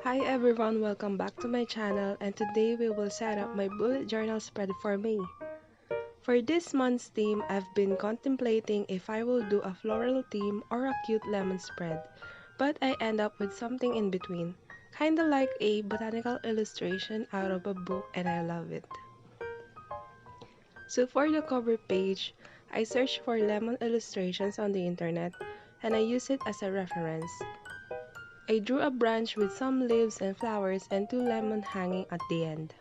Hi everyone, welcome back to my channel, and today we will set up my bullet journal spread for May. For this month's theme, I've been contemplating if I will do a floral theme or a cute lemon spread, but I end up with something in between, kinda like a botanical illustration out of a book, and I love it. So for the cover page, I searched for lemon illustrations on the internet, and I use it as a reference. I drew a branch with some leaves and flowers and two lemons hanging at the end.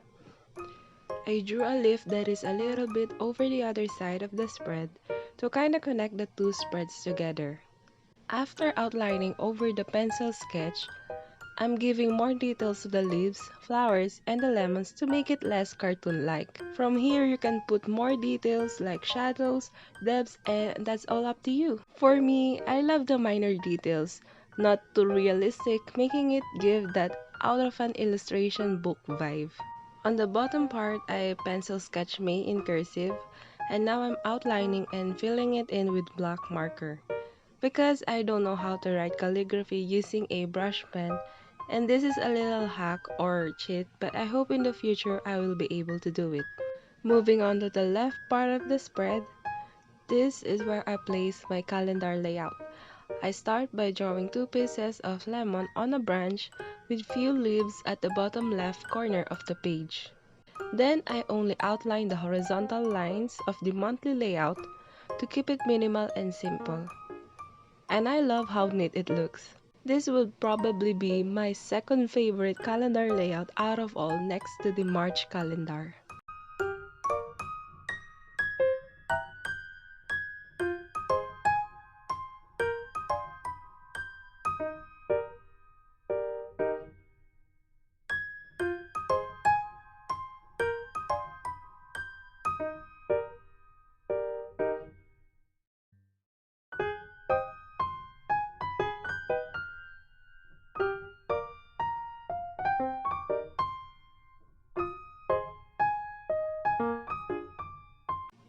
I drew a leaf that is a little bit over the other side of the spread to kinda connect the two spreads together. After outlining over the pencil sketch, I'm giving more details to the leaves, flowers, and the lemons to make it less cartoon-like. From here, you can put more details like shadows, depths, and that's all up to you. For me, I love the minor details, not too realistic, making it give that out of an illustration book vibe. On the bottom part, I pencil sketch May in cursive, and now I'm outlining and filling it in with black marker. Because I don't know how to write calligraphy using a brush pen, and this is a little hack or cheat, but I hope in the future I will be able to do it. Moving on to the left part of the spread, this is where I place my calendar layout. I start by drawing two pieces of lemon on a branch with few leaves at the bottom left corner of the page. Then I only outline the horizontal lines of the monthly layout to keep it minimal and simple. And I love how neat it looks. This would probably be my second favorite calendar layout out of all, next to the March calendar.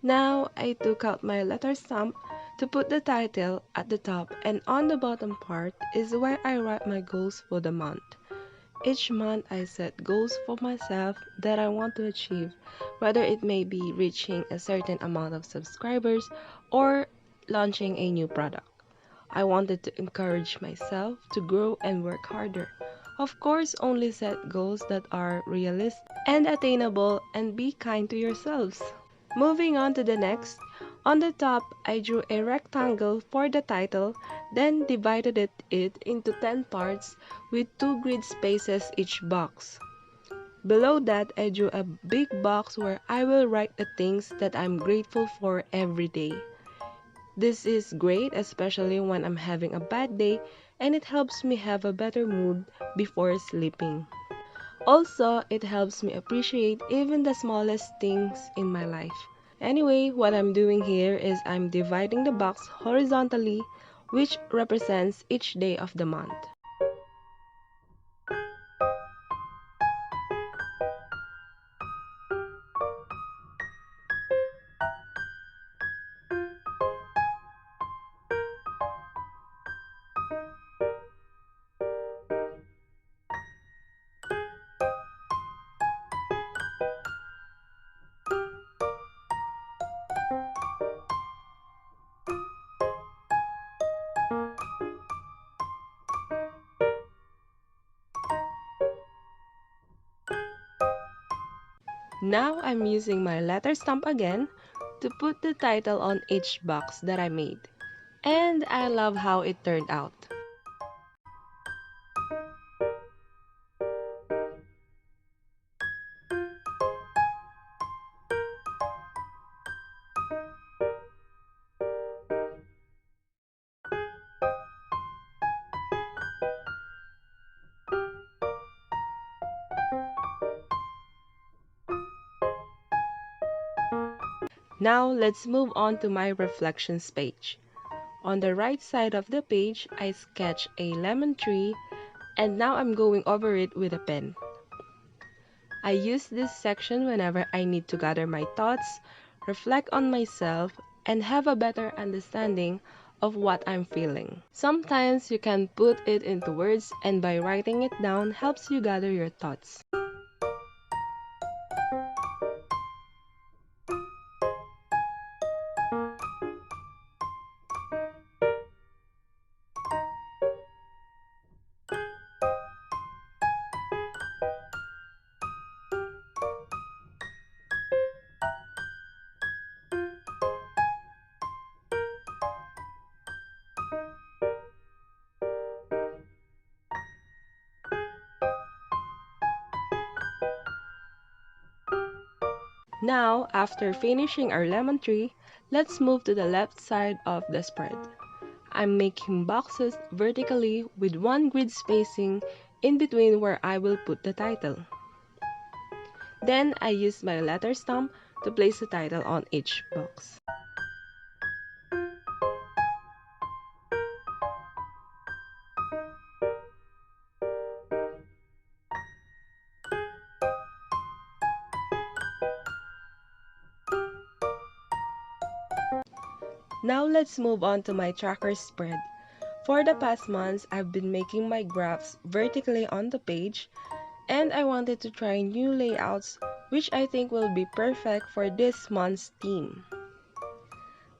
Now I took out my letter stamp to put the title at the top, and on the bottom part is where I write my goals for the month. Each month I set goals for myself that I want to achieve, whether it may be reaching a certain amount of subscribers or launching a new product. I wanted to encourage myself to grow and work harder. Of course, only set goals that are realistic and attainable, and be kind to yourselves. Moving on to the next, on the top I drew a rectangle for the title, then divided it into 10 parts with 2 grid spaces each box. Below that, I drew a big box where I will write the things that I'm grateful for every day. This is great, especially when I'm having a bad day, and it helps me have a better mood before sleeping. Also, it helps me appreciate even the smallest things in my life. Anyway, what I'm doing here is I'm dividing the box horizontally, which represents each day of the month. Now I'm using my letter stamp again to put the title on each box that I made. And I love how it turned out. Now let's move on to my reflections page. On the right side of the page, I sketch a lemon tree, and now I'm going over it with a pen. I use this section whenever I need to gather my thoughts, reflect on myself, and have a better understanding of what I'm feeling. Sometimes you can put it into words, and by writing it down helps you gather your thoughts. Now, after finishing our lemon tree, let's move to the left side of the spread. I'm making boxes vertically with one grid spacing in between where I will put the title. Then I use my letter stamp to place the title on each box. Now let's move on to my tracker spread. For the past months, I've been making my graphs vertically on the page, and I wanted to try new layouts which I think will be perfect for this month's theme.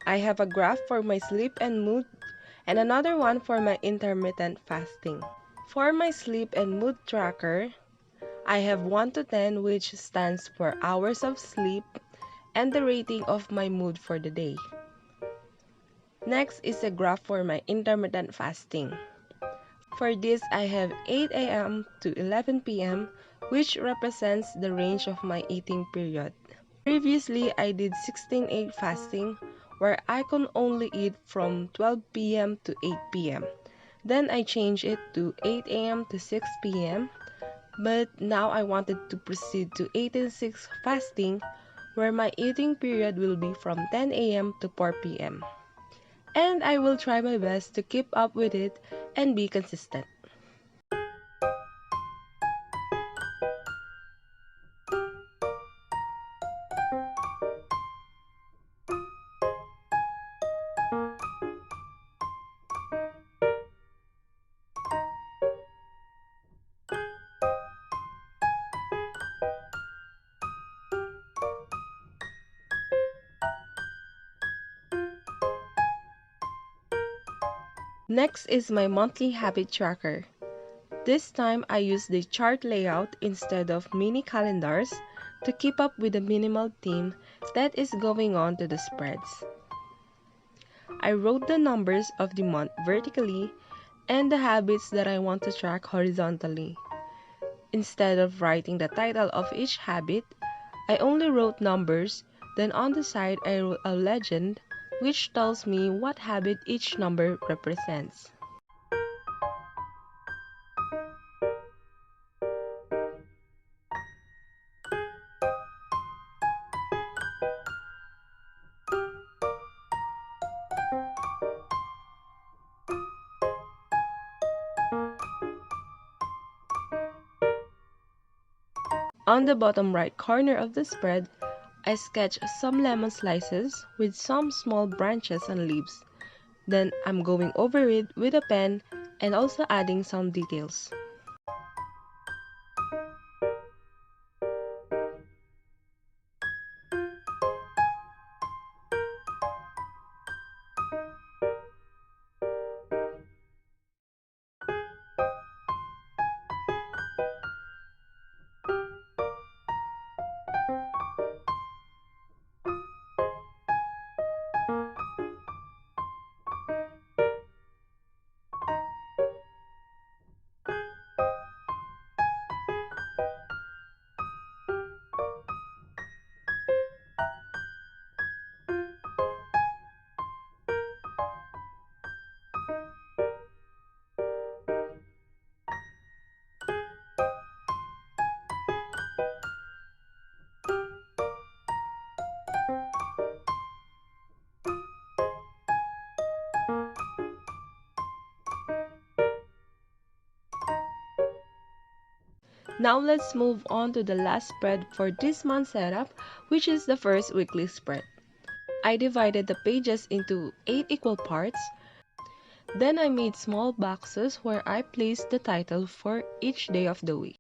I have a graph for my sleep and mood, and another one for my intermittent fasting. For my sleep and mood tracker, I have 1 to 10, which stands for hours of sleep, and the rating of my mood for the day. Next is a graph for my intermittent fasting. For this, I have 8 a.m. to 11 p.m., which represents the range of my eating period. Previously, I did 16/8 fasting, where I can only eat from 12 p.m. to 8 p.m. Then I changed it to 8 a.m. to 6 p.m., but now I wanted to proceed to 18/6 fasting, where my eating period will be from 10 a.m. to 4 p.m. And I will try my best to keep up with it and be consistent. Next is my monthly habit tracker. This time I use the chart layout instead of mini calendars to keep up with the minimal theme that is going on to the spreads. I wrote the numbers of the month vertically and the habits that I want to track horizontally. Instead of writing the title of each habit, I only wrote numbers, then on the side I wrote a legend which tells me what habit each number represents. On the bottom right corner of the spread, I sketch some lemon slices with some small branches and leaves. Then I'm going over it with a pen and also adding some details. Now let's move on to the last spread for this month's setup, which is the first weekly spread. I divided the pages into 8 equal parts, Then I made small boxes where I placed the title for each day of the week.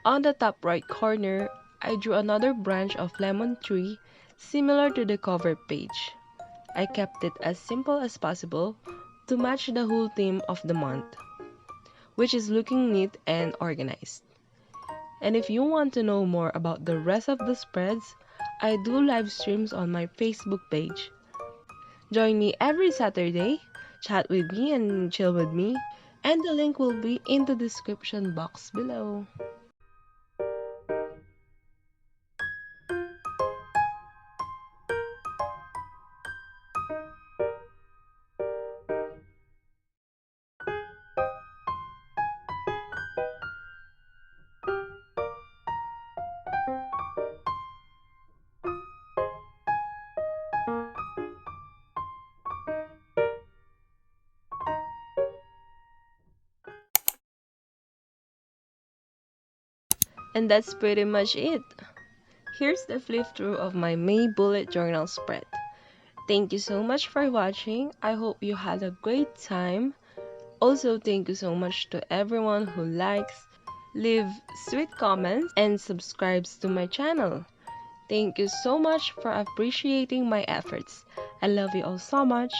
On the top right corner, I drew another branch of lemon tree similar to the cover page. I kept it as simple as possible to match the whole theme of the month, which is looking neat and organized. And if you want to know more about the rest of the spreads, I do live streams on my Facebook page. Join me every Saturday, chat with me and chill with me, and the link will be in the description box below. And that's pretty much it. Here's the flip through of my May bullet journal spread. Thank you so much for watching. I hope you had a great time. Also, thank you so much to everyone who likes, leave sweet comments, and subscribes to my channel. Thank you so much for appreciating my efforts. I love you all so much.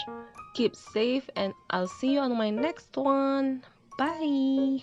Keep safe and I'll see you on my next one. Bye!